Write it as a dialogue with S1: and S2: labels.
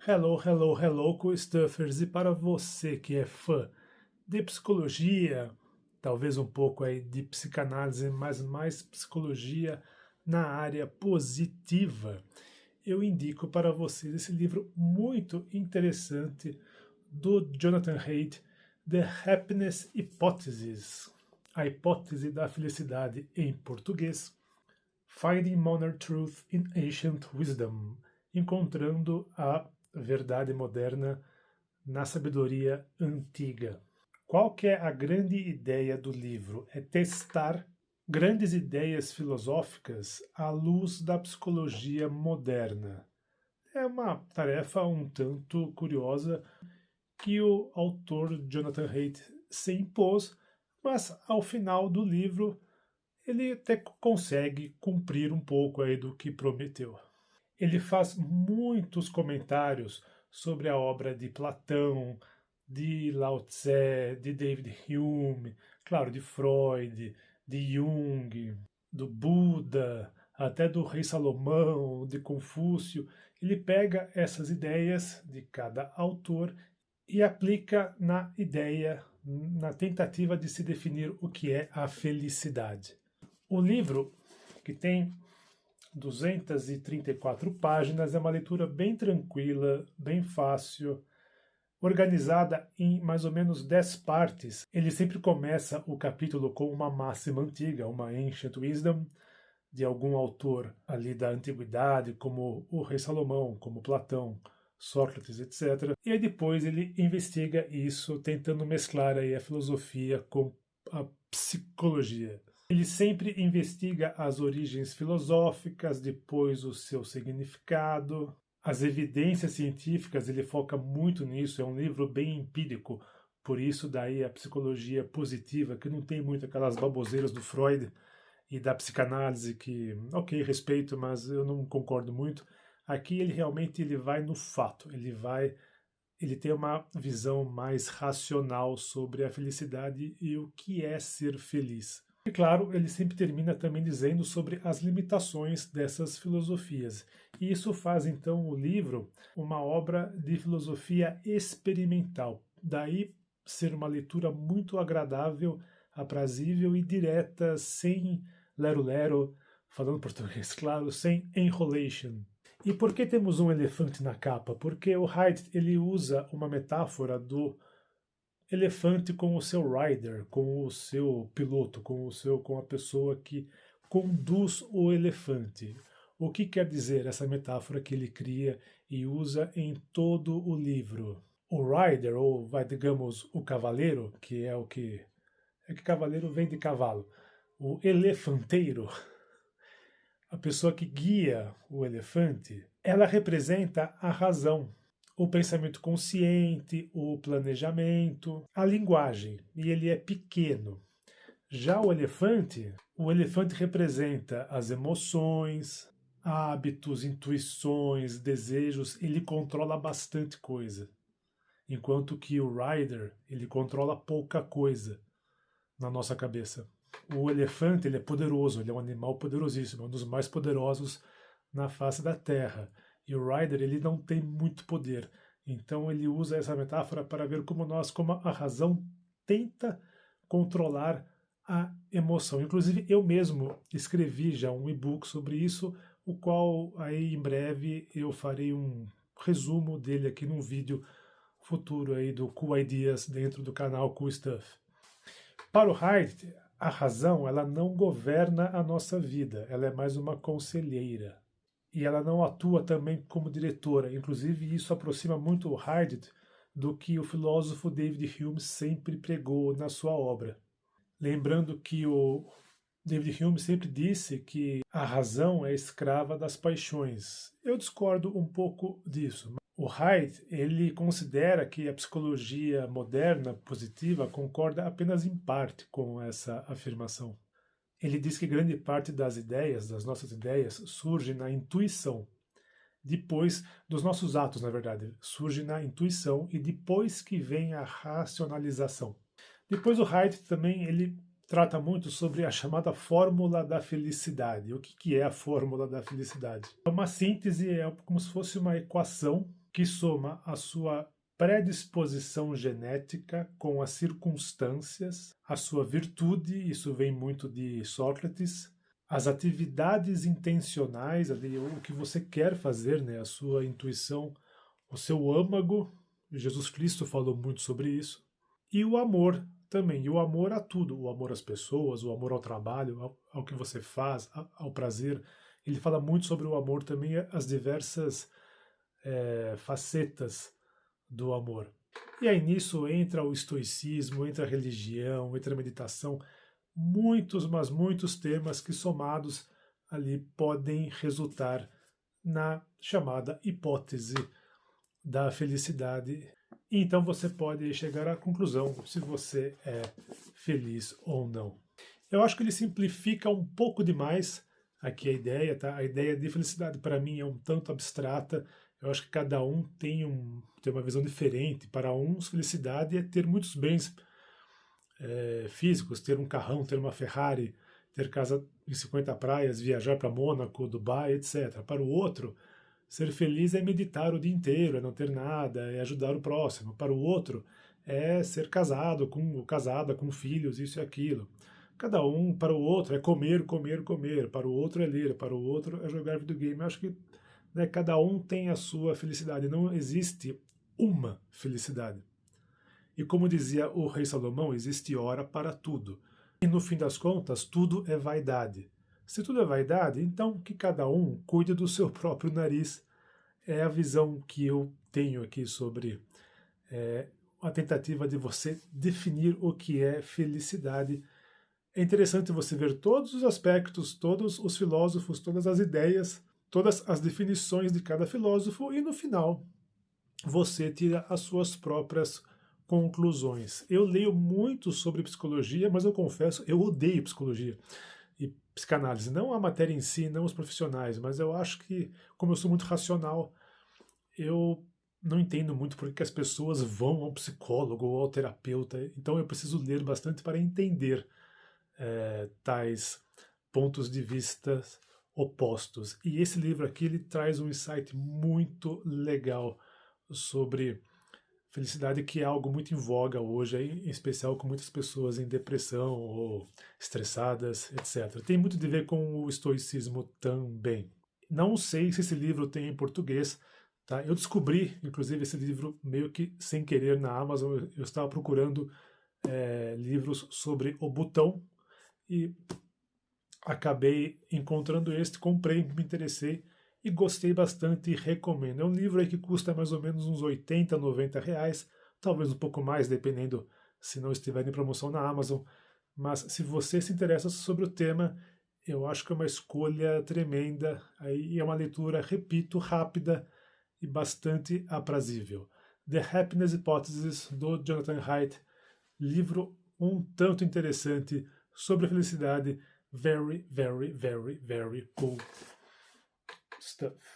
S1: Hello, hello, hello, co-stuffers! E para você que é fã de psicologia, talvez um pouco aí de psicanálise, mas mais psicologia na área positiva, eu indico para vocês esse livro muito interessante do Jonathan Haidt, The Happiness Hypothesis, a hipótese da felicidade em português, Finding Modern Truth in Ancient Wisdom, encontrando a verdade moderna na sabedoria antiga. Qual que é a grande ideia do livro? É testar grandes ideias filosóficas à luz da psicologia moderna. É uma tarefa um tanto curiosa que o autor Jonathan Haidt se impôs, mas ao final do livro ele até consegue cumprir um pouco aí do que prometeu. Ele faz muitos comentários sobre a obra de Platão, de Lao Tse, de David Hume, claro, de Freud, de Jung, do Buda, até do rei Salomão, de Confúcio. Ele pega essas ideias de cada autor e aplica na ideia, na tentativa de se definir o que é a felicidade. O livro, que tem 234 páginas, é uma leitura bem tranquila, bem fácil, organizada em mais ou menos 10 partes. Ele sempre começa o capítulo com uma máxima antiga, uma Ancient Wisdom, de algum autor ali da antiguidade, como o rei Salomão, como Platão, Sócrates, etc. E aí depois ele investiga isso, tentando mesclar aí a filosofia com a psicologia. Ele sempre investiga as origens filosóficas, depois o seu significado, as evidências científicas, ele foca muito nisso, é um livro bem empírico, por isso daí a psicologia positiva, que não tem muito aquelas baboseiras do Freud e da psicanálise que, ok, respeito, mas eu não concordo muito. Aqui ele realmente ele vai no fato, ele tem uma visão mais racional sobre a felicidade e o que é ser feliz. E claro, ele sempre termina também dizendo sobre as limitações dessas filosofias. E isso faz então o livro uma obra de filosofia experimental. Daí ser uma leitura muito agradável, aprazível e direta, sem lero-lero, falando português, claro, sem enrolation. E por que temos um elefante na capa? Porque o Haidt ele usa uma metáfora do elefante com o seu rider, com o seu piloto, com a pessoa que conduz o elefante. O que quer dizer essa metáfora que ele cria e usa em todo o livro? O rider, ou digamos o cavaleiro, que é o que é que cavaleiro vem de cavalo. O elefanteiro, a pessoa que guia o elefante, ela representa a razão, o pensamento consciente, o planejamento, a linguagem, e ele é pequeno. Já o elefante representa as emoções, hábitos, intuições, desejos, ele controla bastante coisa. Enquanto que o rider, ele controla pouca coisa na nossa cabeça. O elefante, ele é poderoso, ele é um animal poderosíssimo, um dos mais poderosos na face da Terra. E o rider, ele não tem muito poder. Então ele usa essa metáfora para ver como a razão tenta controlar a emoção. Inclusive eu mesmo escrevi já um e-book sobre isso, o qual aí em breve eu farei um resumo dele aqui num vídeo futuro aí do Cool Ideas dentro do canal Cool Stuff. Para o Haidt, a razão ela não governa a nossa vida, ela é mais uma conselheira. E ela não atua também como diretora. Inclusive, isso aproxima muito o Haidt do que o filósofo David Hume sempre pregou na sua obra. Lembrando que o David Hume sempre disse que a razão é escrava das paixões. Eu discordo um pouco disso. O Haidt, ele considera que a psicologia moderna positiva concorda apenas em parte com essa afirmação. Ele diz que grande parte das ideias, das nossas ideias, surge na intuição. Depois dos nossos atos, na verdade, surge na intuição e depois que vem a racionalização. Depois o Haidt também ele trata muito sobre a chamada fórmula da felicidade. O que é a fórmula da felicidade? É uma síntese, é como se fosse uma equação que soma a sua predisposição genética com as circunstâncias, a sua virtude, isso vem muito de Sócrates, as atividades intencionais, ali, o que você quer fazer, né, a sua intuição, o seu âmago, Jesus Cristo falou muito sobre isso, e o amor também, e o amor a tudo, o amor às pessoas, o amor ao trabalho, ao que você faz, ao prazer. Ele fala muito sobre o amor também, as diversas facetas do amor. E aí nisso entra o estoicismo, entra a religião, entra a meditação, muitos, mas muitos temas que somados ali podem resultar na chamada hipótese da felicidade. E então você pode chegar à conclusão se você é feliz ou não. Eu acho que ele simplifica um pouco demais aqui a ideia, tá? A ideia de felicidade para mim é um tanto abstrata. Eu acho que cada um tem uma visão diferente. Para uns, felicidade é ter muitos bens físicos, ter um carrão, ter uma Ferrari, ter casa em 50 praias, viajar para Mônaco, Dubai, etc. Para o outro, ser feliz é meditar o dia inteiro, é não ter nada, é ajudar o próximo. Para o outro, é ser casada com filhos, isso e aquilo. Cada um, para o outro, é comer, comer, comer. Para o outro é ler, para o outro é jogar videogame. Eu acho que cada um tem a sua felicidade. Não existe uma felicidade. E como dizia o rei Salomão, existe hora para tudo. E no fim das contas, tudo é vaidade. Se tudo é vaidade, então que cada um cuide do seu próprio nariz. É a visão que eu tenho aqui sobre a tentativa de você definir o que é felicidade. É interessante você ver todos os aspectos, todos os filósofos, todas as ideias, todas as definições de cada filósofo e no final você tira as suas próprias conclusões. Eu leio muito sobre psicologia, mas eu confesso, eu odeio psicologia e psicanálise. Não a matéria em si, não os profissionais, mas eu acho que, como eu sou muito racional, eu não entendo muito porque as pessoas vão ao psicólogo ou ao terapeuta. Então eu preciso ler bastante para entender tais pontos de vista opostos. E esse livro aqui ele traz um insight muito legal sobre felicidade, que é algo muito em voga hoje, em especial com muitas pessoas em depressão ou estressadas, etc. Tem muito a ver com o estoicismo também. Não sei se esse livro tem em português, tá? Eu descobri, inclusive, esse livro meio que sem querer na Amazon. Eu estava procurando livros sobre o Butão e acabei encontrando este, comprei, me interessei e gostei bastante e recomendo. É um livro aí que custa mais ou menos uns 80, 90 reais, talvez um pouco mais, dependendo se não estiver em promoção na Amazon. Mas se você se interessa sobre o tema, eu acho que é uma escolha tremenda. Aí é uma leitura, repito, rápida e bastante aprazível. The Happiness Hypothesis, do Jonathan Haidt, livro um tanto interessante sobre a felicidade. Very, very, very, very cool stuff.